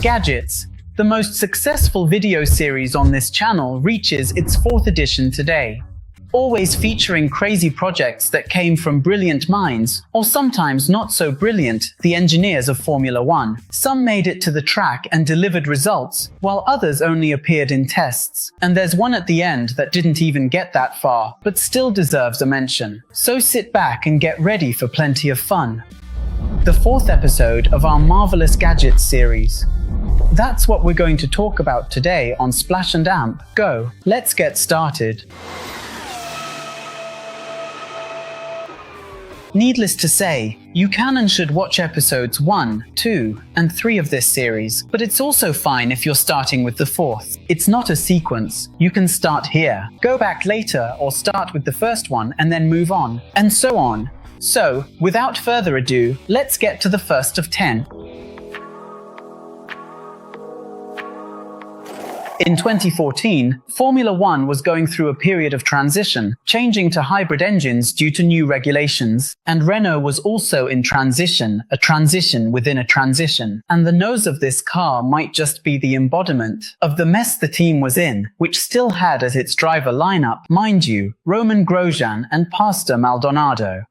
Gadgets, the most successful video series on this channel, reaches its 4th edition today. Always featuring crazy projects that came from brilliant minds, or sometimes not so brilliant, the engineers of Formula One. Some made it to the track and delivered results, while others only appeared in tests. And there's one at the end that didn't even get that far, but still deserves a mention. So sit back and get ready for plenty of fun. The 4th episode of our Marvelous Gadgets series. That's what we're going to talk about today on Splash and Amp. Go, let's get started. Needless to say, you can and should watch episodes 1, 2, and 3 of this series, but it's also fine if you're starting with the 4th. It's not a sequence. You can start here, go back later, or start with the first one and then move on, and so on. So, without further ado, let's get to the first of 10. In 2014, Formula One was going through a period of transition, changing to hybrid engines due to new regulations. And Renault was also in transition, a transition within a transition. And the nose of this car might just be the embodiment of the mess the team was in, which still had as its driver lineup, mind you, Romain Grosjean and Pastor Maldonado.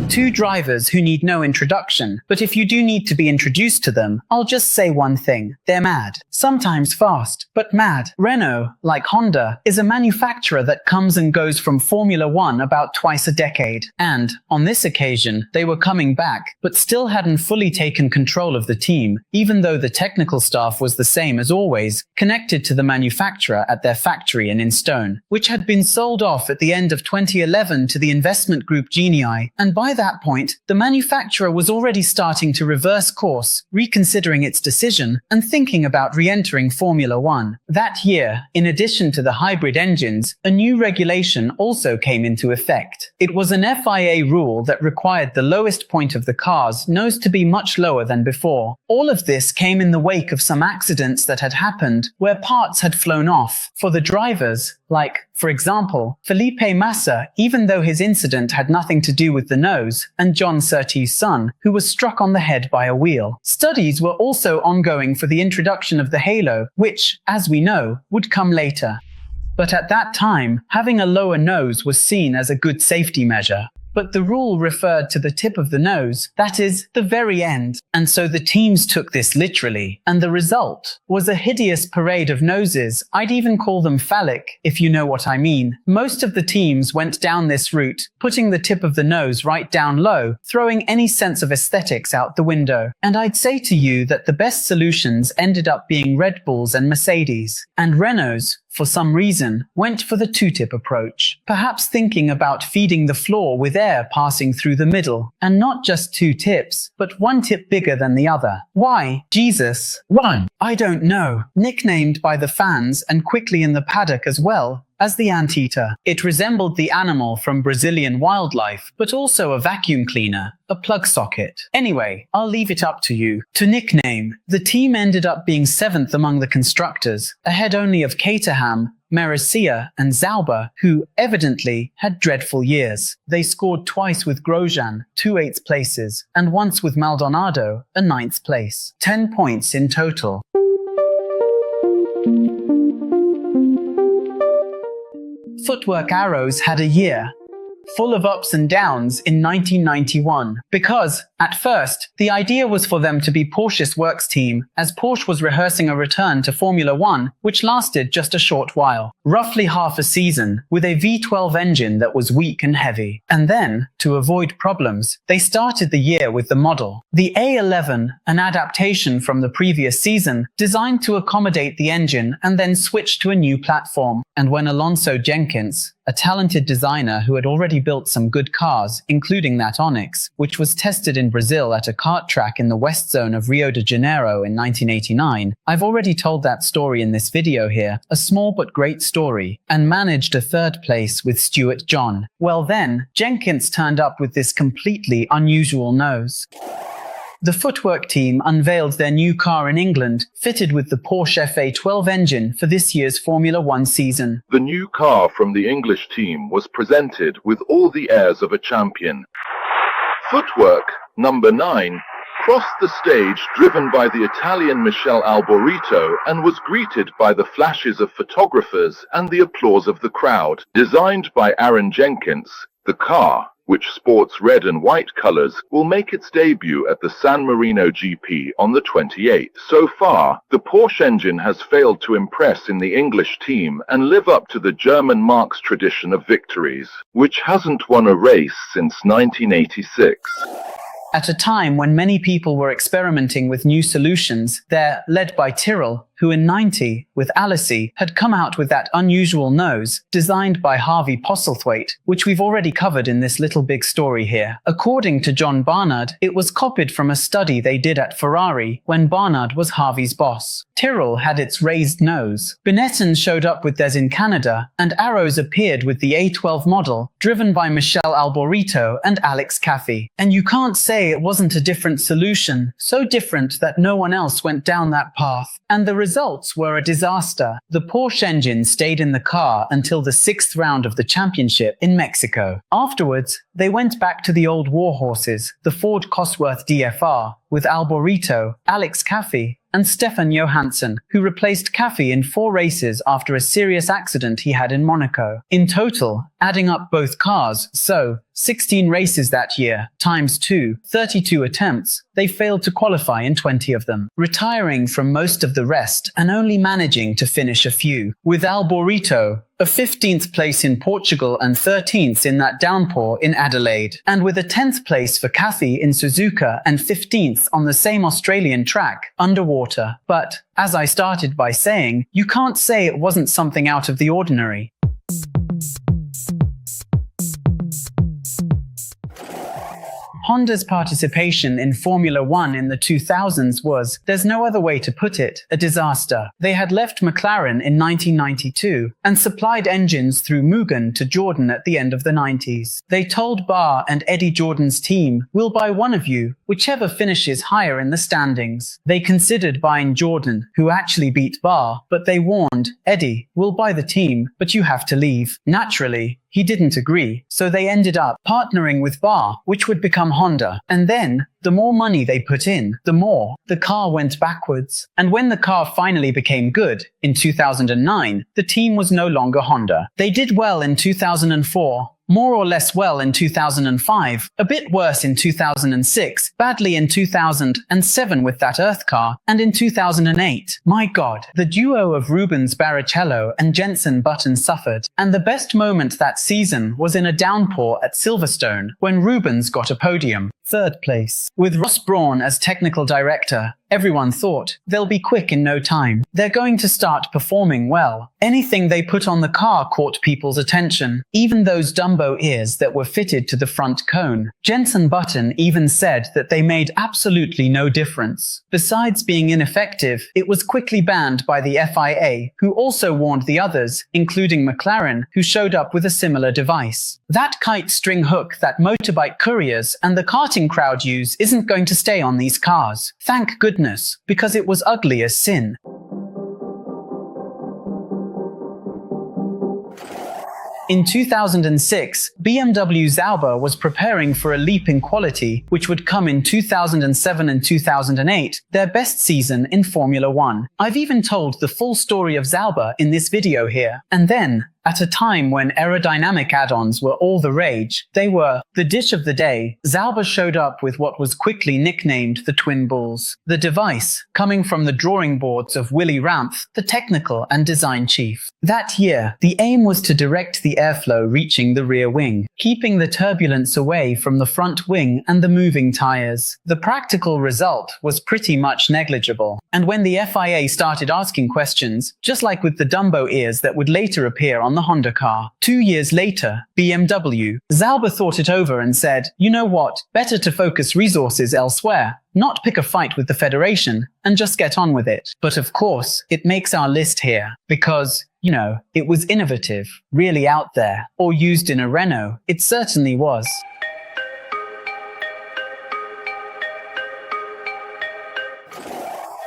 Two drivers who need no introduction, but if you do need to be introduced to them, I'll just say one thing. They're mad. Sometimes fast, but mad. Renault, like Honda, is a manufacturer that comes and goes from Formula One about twice a decade. And, on this occasion, they were coming back, but still hadn't fully taken control of the team, even though the technical staff was the same as always, connected to the manufacturer at their factory in Stone, which had been sold off at the end of 2011 to the investment group 𝘾𝙤𝙢𝙢𝙢, and by that point, the manufacturer was already starting to reverse course, reconsidering its decision, and thinking about re-entering Formula One. That year, in addition to the hybrid engines, a new regulation also came into effect. It was an FIA rule that required the lowest point of the car's nose to be much lower than before. All of this came in the wake of some accidents that had happened, where parts had flown off. For the drivers, like, for example, Felipe Massa, even though his incident had nothing to do with the nose, and John Surtees' son, who was struck on the head by a wheel. Studies were also ongoing for the introduction of the halo, which, as we know, would come later. But at that time, having a lower nose was seen as a good safety measure. But the rule referred to the tip of the nose, that is, the very end, and so the teams took this literally, and the result was a hideous parade of noses. I'd even call them phallic, if you know what I mean. Most of the teams went down this route, putting the tip of the nose right down low, throwing any sense of aesthetics out the window. And I'd say to you that the best solutions ended up being Red Bulls and Mercedes, and Renault's, for some reason, went for the two-tip approach, perhaps thinking about feeding the floor with air passing through the middle, and not just two tips, but one tip bigger than the other. Why? Jesus. One. I don't know. Nicknamed by the fans and quickly in the paddock as well as the anteater. It resembled the animal from Brazilian wildlife, but also a vacuum cleaner, a plug socket. Anyway, I'll leave it up to you to nickname. The team ended up being 7th among the constructors, ahead only of Caterham, Marussia, and Sauber, who, evidently, had dreadful years. They scored twice with Grosjean, 2 8th places, and once with Maldonado, a 9th place. 10 points in total. Footwork Arrows had a year full of ups and downs in 1991, because, at first, the idea was for them to be Porsche's works team, as Porsche was rehearsing a return to Formula One, which lasted just a short while, roughly half a season, with a V12 engine that was weak and heavy. And then, to avoid problems, they started the year with the model, the A11, an adaptation from the previous season, designed to accommodate the engine and then switched to a new platform. And when Alonso Jenkins, a talented designer who had already built some good cars, including that Onyx, which was tested in Brazil at a kart track in the west zone of Rio de Janeiro in 1989. I've already told that story in this video here, a small but great story, and managed a 3rd place with Stuart John. Well then, Jenkins turned up with this completely unusual nose. The Footwork team unveiled their new car in England, fitted with the Porsche FA12 engine for this year's Formula One season. The new car from the English team was presented with all the airs of a champion. Footwork, number 9, crossed the stage driven by the Italian Michele Alboreto and was greeted by the flashes of photographers and the applause of the crowd. Designed by Aaron Jenkins, the car, which sports red and white colors, will make its debut at the San Marino GP on the 28th. So far, the Porsche engine has failed to impress in the English team and live up to the German Marque's tradition of victories, which hasn't won a race since 1986. At a time when many people were experimenting with new solutions, they're led by Tyrrell, who in '90, with Alice, had come out with that unusual nose, designed by Harvey Postlethwaite, which we've already covered in this little big story here. According to John Barnard, it was copied from a study they did at Ferrari when Barnard was Harvey's boss. Tyrrell had its raised nose. Benetton showed up with theirs in Canada, and Arrows appeared with the A12 model, driven by Michele Alboreto and Alex Caffey. And you can't say it wasn't a different solution, so different that no one else went down that path. And the results were a disaster. The Porsche engine stayed in the car until the 6th round of the championship in Mexico. Afterwards, they went back to the old warhorses, the Ford Cosworth DFR, with Alboreto, Alex Caffey, and Stefan Johansson, who replaced Caffey in 4 races after a serious accident he had in Monaco. In total, adding up both cars, so 16 races that year, times 2, 32 attempts, they failed to qualify in 20 of them, retiring from most of the rest and only managing to finish a few, with Alboreto a 15th place in Portugal and 13th in that downpour in Adelaide, and with a 10th place for Caffey in Suzuka and 15th on the same Australian track, underwater. But, as I started by saying, you can't say it wasn't something out of the ordinary. Honda's participation in Formula One in the 2000s was, there's no other way to put it, a disaster. They had left McLaren in 1992 and supplied engines through Mugen to Jordan at the end of the 90s. They told Barr and Eddie Jordan's team, we'll buy one of you, whichever finishes higher in the standings. They considered buying Jordan, who actually beat Barr, but they warned, Eddie, we'll buy the team, but you have to leave. Naturally, he didn't agree, so they ended up partnering with Barr, which would become Honda. And then, the more money they put in, the more the car went backwards. And when the car finally became good, in 2009, the team was no longer Honda. They did well in 2004, more or less well in 2005, a bit worse in 2006, badly in 2007 with that Earth car, and in 2008. My God, the duo of Rubens Barrichello and Jenson Button suffered, and the best moment that season was in a downpour at Silverstone, when Rubens got a podium, 3rd place. With Ross Brawn as technical director, everyone thought, they'll be quick in no time. They're going to start performing well. Anything they put on the car caught people's attention, even those Dumbo ears that were fitted to the front cone. Jenson Button even said that they made absolutely no difference. Besides being ineffective, it was quickly banned by the FIA, who also warned the others, including McLaren, who showed up with a similar device. That kite string hook that motorbike couriers and the karting crowd use isn't going to stay on these cars. Thank goodness, because it was ugly as sin. In 2006, BMW Sauber was preparing for a leap in quality, which would come in 2007 and 2008, their best season in Formula One. I've even told the full story of Sauber in this video here. And then, at a time when aerodynamic add-ons were all the rage, they were the dish of the day. Sauber showed up with what was quickly nicknamed the Twin Bulls. The device, coming from the drawing boards of Willy Ramph, the technical and design chief. That year, the aim was to direct the airflow reaching the rear wing, keeping the turbulence away from the front wing and the moving tires. The practical result was pretty much negligible. And when the FIA started asking questions, just like with the Dumbo ears that would later appear on the Honda car, 2 years later, BMW, Sauber thought it over and said, you know what, better to focus resources elsewhere, not pick a fight with the Federation, and just get on with it. But of course, it makes our list here, because, you know, it was innovative, really out there, or used in a Renault. It certainly was.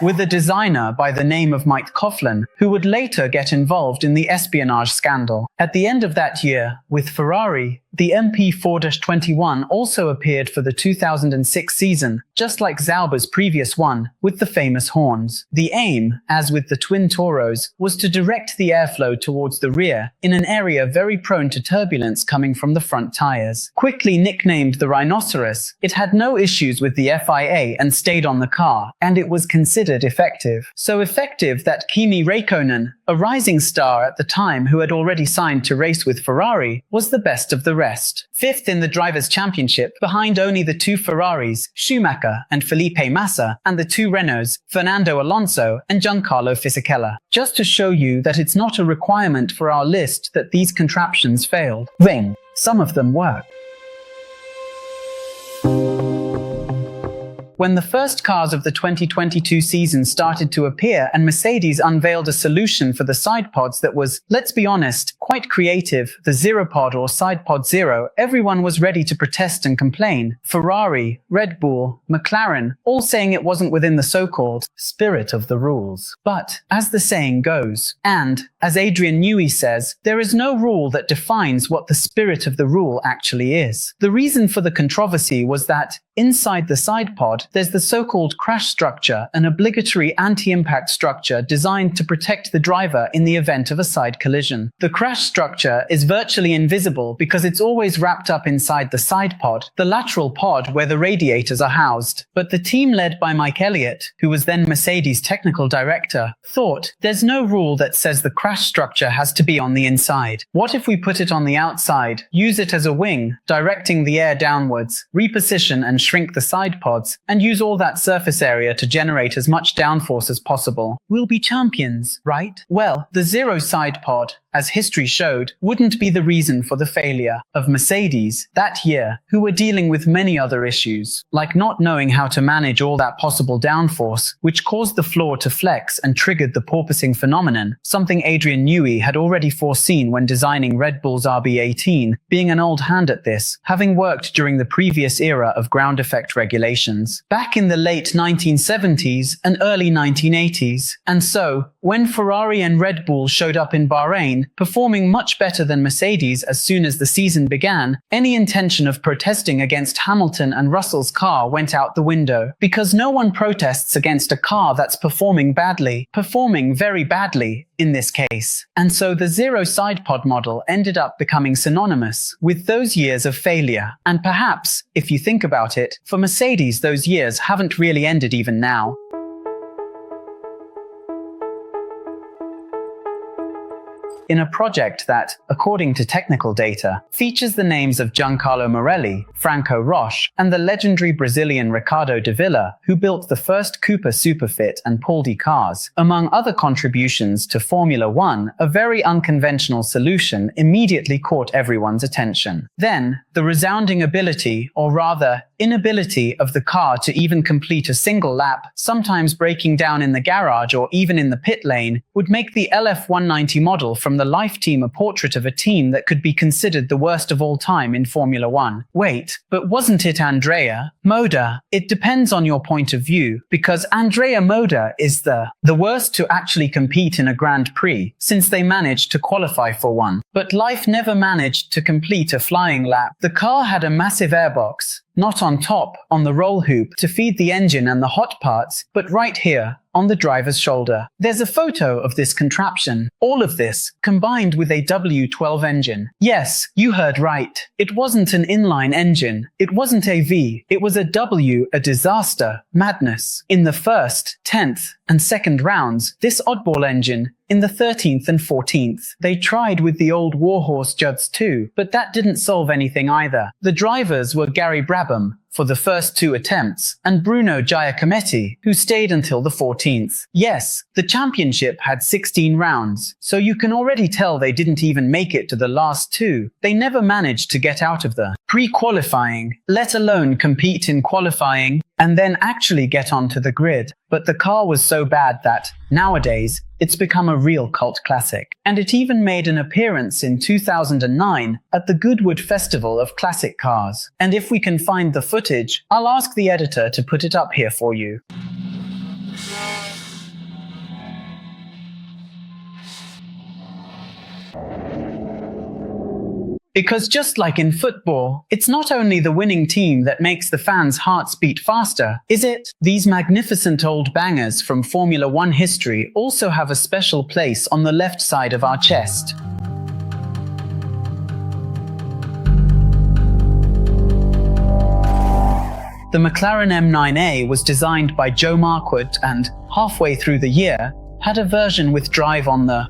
With a designer by the name of Mike Coughlin, who would later get involved in the espionage scandal. At the end of that year, with Ferrari, The MP4-21 also appeared for the 2006 season, just like Sauber's previous one, with the famous horns. The aim, as with the twin Toros, was to direct the airflow towards the rear, in an area very prone to turbulence coming from the front tires. Quickly nicknamed the Rhinoceros, it had no issues with the FIA and stayed on the car, and it was considered effective. So effective that Kimi Räikkönen, a rising star at the time who had already signed to race with Ferrari, was the best of the rest. Fifth in the Drivers' Championship, behind only the two Ferraris, Schumacher and Felipe Massa, and the two Renaults, Fernando Alonso and Giancarlo Fisichella. Just to show you that it's not a requirement for our list that these contraptions failed. Ring. Some of them work. When the first cars of the 2022 season started to appear and Mercedes unveiled a solution for the side pods that was, let's be honest, quite creative, the Zero Pod or Side Pod Zero, everyone was ready to protest and complain. Ferrari, Red Bull, McLaren, all saying it wasn't within the so-called spirit of the rules. But, as the saying goes, and, as Adrian Newey says, there is no rule that defines what the spirit of the rule actually is. The reason for the controversy was that, inside the side pod, there's the so-called crash structure, an obligatory anti-impact structure designed to protect the driver in the event of a side collision. The crash structure is virtually invisible because it's always wrapped up inside the side pod, the lateral pod where the radiators are housed. But the team led by Mike Elliott, who was then Mercedes technical director, thought, there's no rule that says the crash structure has to be on the inside. What if we put it on the outside, use it as a wing, directing the air downwards, reposition and shrink the side pods, and use all that surface area to generate as much downforce as possible? We'll be champions, right? Well, the Zero side pod, as history showed, wouldn't be the reason for the failure of Mercedes that year, who were dealing with many other issues, like not knowing how to manage all that possible downforce, which caused the floor to flex and triggered the porpoising phenomenon, something Adrian Newey had already foreseen when designing Red Bull's RB18, being an old hand at this, having worked during the previous era of ground effect regulations, back in the late 1970s and early 1980s. And so, when Ferrari and Red Bull showed up in Bahrain, performing much better than Mercedes as soon as the season began, any intention of protesting against Hamilton and Russell's car went out the window, because no one protests against a car that's performing badly, performing very badly in this case. And so the Zero side pod model ended up becoming synonymous with those years of failure. And perhaps, if you think about it, for Mercedes those years haven't really ended even now. In a project that, according to technical data, features the names of Giancarlo Morelli, Franco Roche, and the legendary Brazilian Ricardo de Villa, who built the first Cooper Superfit and Paul-D cars. Among other contributions to Formula One, a very unconventional solution immediately caught everyone's attention. Then, the resounding ability, or rather, inability of the car to even complete a single lap, sometimes breaking down in the garage or even in the pit lane, would make the LF190 model from the Life Team a portrait of a team that could be considered the worst of all time in Formula One. Wait, but wasn't it Andrea Moda? It depends on your point of view, because Andrea Moda is the worst to actually compete in a Grand Prix, since they managed to qualify for one. But Life never managed to complete a flying lap. The car had a massive airbox, not on top, on the roll hoop, to feed the engine and the hot parts, but right here, on the driver's shoulder. There's a photo of this contraption. All of this, combined with a W12 engine. Yes, you heard right. It wasn't an inline engine. It wasn't a V. It was a W, a disaster, madness. In the first, 10th, and second rounds, this oddball engine, in the 13th and 14th, they tried with the old Warhorse Judds too, but that didn't solve anything either. The drivers were Gary Brabham, for the first 2 attempts, and Bruno Giacometti, who stayed until the 14th. Yes, the championship had 16 rounds, so you can already tell they didn't even make it to the last 2. They never managed to get out of the pre-qualifying, let alone compete in qualifying, and then actually get onto the grid. But the car was so bad that, nowadays, it's become a real cult classic. And it even made an appearance in 2009 at the Goodwood Festival of Classic Cars. And if we can find the footage, I'll ask the editor to put it up here for you. Because just like in football, it's not only the winning team that makes the fans' hearts beat faster, is it? These magnificent old bangers from Formula One history also have a special place on the left side of our chest. The McLaren M9A was designed by Joe Marquardt and, halfway through the year, had a version with drive on the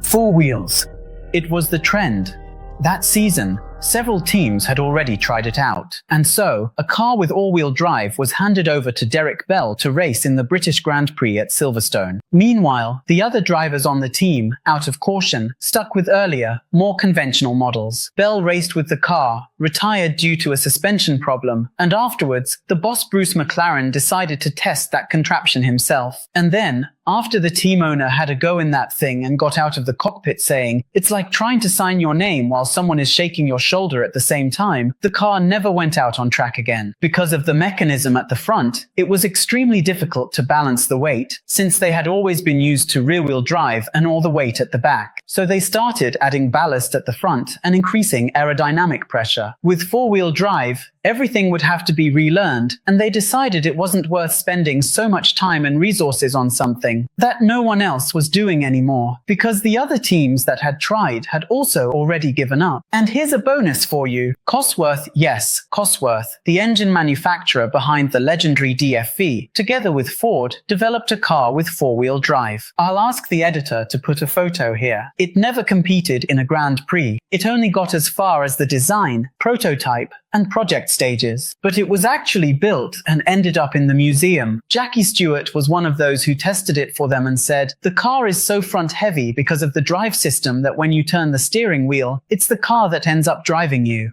four wheels. It was the trend. That season, several teams had already tried it out, and so, a car with all-wheel drive was handed over to Derek Bell to race in the British Grand Prix at Silverstone. Meanwhile, the other drivers on the team, out of caution, stuck with earlier, more conventional models. Bell raced with the car, retired due to a suspension problem, and afterwards, the boss Bruce McLaren decided to test that contraption himself. And then, after the team owner had a go in that thing and got out of the cockpit saying, "It's like trying to sign your name while someone is shaking your shoulder at the same time," the car never went out on track again. Because of the mechanism at the front, it was extremely difficult to balance the weight, since they had always been used to rear-wheel drive and all the weight at the back. So they started adding ballast at the front and increasing aerodynamic pressure. With four-wheel drive, everything would have to be relearned, and they decided it wasn't worth spending so much time and resources on something that no one else was doing anymore, because the other teams that had tried had also already given up. And here's a bonus for you. Cosworth, yes, Cosworth, the engine manufacturer behind the legendary DFV, together with Ford, developed a car with four-wheel drive. I'll ask the editor to put a photo here. It never competed in a Grand Prix. It only got as far as the design, prototype, and project stages. But it was actually built and ended up in the museum. Jackie Stewart was one of those who tested it for them and said, "The car is so front-heavy because of the drive system that when you turn the steering wheel, it's the car that ends up driving you."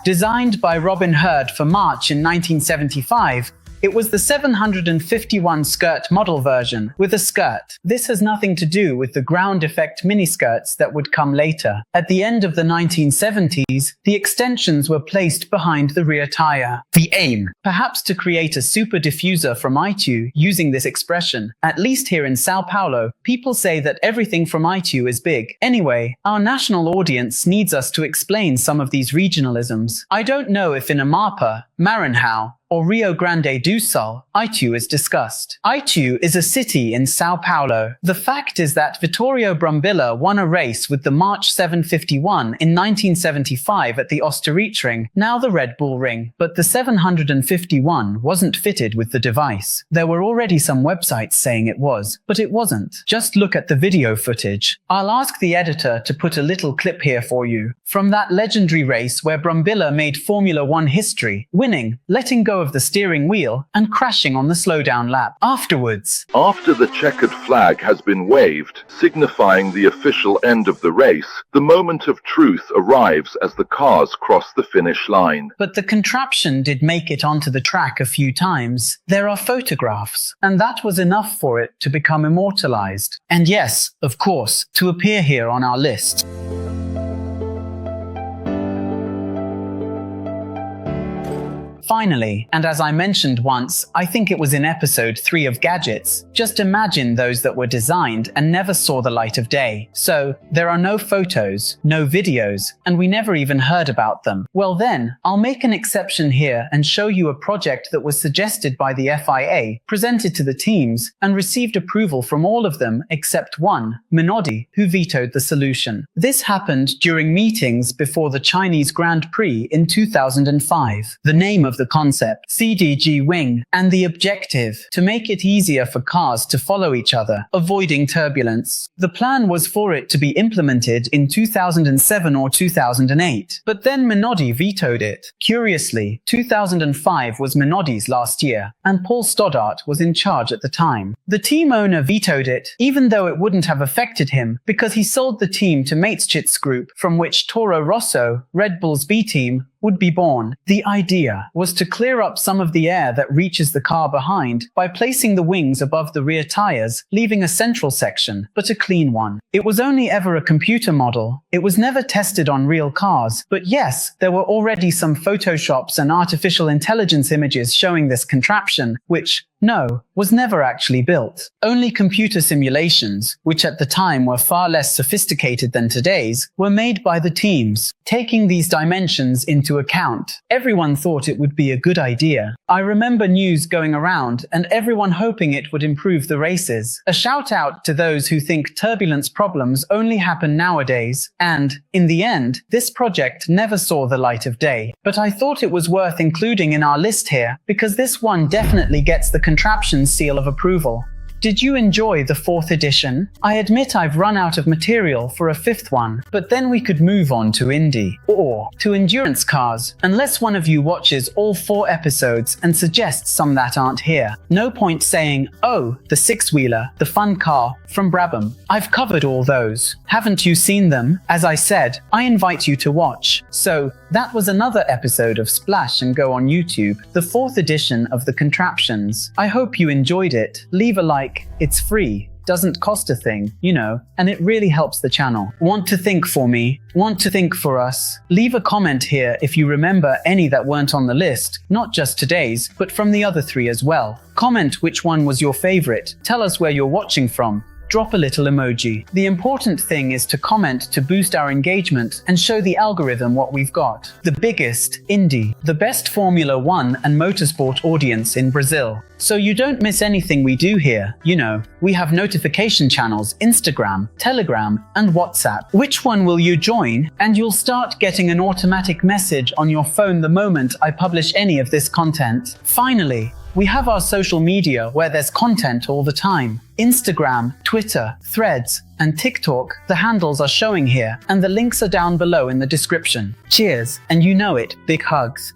Designed by Robin Herd for March in 1975, it was the 751 skirt model version, with a skirt. This has nothing to do with the ground effect miniskirts that would come later. At the end of the 1970s, the extensions were placed behind the rear tire. The aim? Perhaps to create a super diffuser from 𝑖𝙗 using this expression. At least here in Sao Paulo, people say that everything from 𝑖𝙗 is big. Anyway, our national audience needs us to explain some of these regionalisms. I don't know if in Amapa, Maranhão, or Rio Grande do Sul, 𝑖𝙗 is discussed. 𝑖𝙗 is a city in Sao Paulo. The fact is that Vittorio Brambilla won a race with the March 751 in 1975 at the Oosterreachring, now the Red Bull Ring. But the 751 wasn't fitted with the device. There were already some websites saying it was, but it wasn't. Just look at the video footage. I'll ask the editor to put a little clip here for you, from that legendary race where Brambilla made Formula One history, winning, letting go of the steering wheel, and crashing on the slowdown lap. Afterwards, after the checkered flag has been waved, signifying the official end of the race, the moment of truth arrives as the cars cross the finish line. But the contraption did make it onto the track a few times. There are photographs, and that was enough for it to become immortalized. And yes, of course, to appear here on our list. Finally, and as I mentioned once, I think it was in episode 3 of Gadgets, just imagine those that were designed and never saw the light of day. So, there are no photos, no videos, and we never even heard about them. Well then, I'll make an exception here and show you a project that was suggested by the FIA, presented to the teams, and received approval from all of them except one, Minardi, who vetoed the solution. This happened during meetings before the Chinese Grand Prix in 2005. The name of the concept, CDG Wing, and the objective, to make it easier for cars to follow each other, avoiding turbulence. The plan was for it to be implemented in 2007 or 2008, but then Minardi vetoed it. Curiously, 2005 was Minardi's last year, and Paul Stoddart was in charge at the time. The team owner vetoed it, even though it wouldn't have affected him, because he sold the team to Mateschitz Group, from which Toro Rosso, Red Bull's B team, would be born. The idea was to clear up some of the air that reaches the car behind by placing the wings above the rear tires, leaving a central section, but a clean one. It was only ever a computer model. It was never tested on real cars, but yes, there were already some photoshops and artificial intelligence images showing this contraption, which, No, was never actually built. Only computer simulations, which at the time were far less sophisticated than today's, were made by the teams. Taking these dimensions into account, everyone thought it would be a good idea. I remember news going around and everyone hoping it would improve the races. A shout out to those who think turbulence problems only happen nowadays, and, in the end, this project never saw the light of day. But I thought it was worth including in our list here, because this one definitely gets the contraptions seal of approval. Did you enjoy the 4th edition? I admit I've run out of material for a 5th one, but then we could move on to Indy, or to endurance cars, unless one of you watches all 4 episodes and suggests some that aren't here. No point saying, oh, the 6-wheeler, the fun car, from Brabham. I've covered all those. Haven't you seen them? As I said, I invite you to watch. So, that was another episode of Splash and Go on YouTube, the 4th edition of the Contraptions. I hope you enjoyed it. Leave a like. It's free, doesn't cost a thing, you know, and it really helps the channel. Want to think for me? Want to think for us? Leave a comment here if you remember any that weren't on the list, not just today's, but from the other 3 as well. Comment which one was your favorite. Tell us where you're watching from. Drop a little emoji. The important thing is to comment to boost our engagement and show the algorithm what we've got. The biggest, Indy, the best Formula 1 and motorsport audience in Brazil. So you don't miss anything we do here. You know, we have notification channels, Instagram, Telegram, and WhatsApp. Which one will you join? And you'll start getting an automatic message on your phone the moment I publish any of this content. Finally, we have our social media where there's content all the time. Instagram, Twitter, Threads, and TikTok. The handles are showing here, and the links are down below in the description. Cheers, and you know it, big hugs.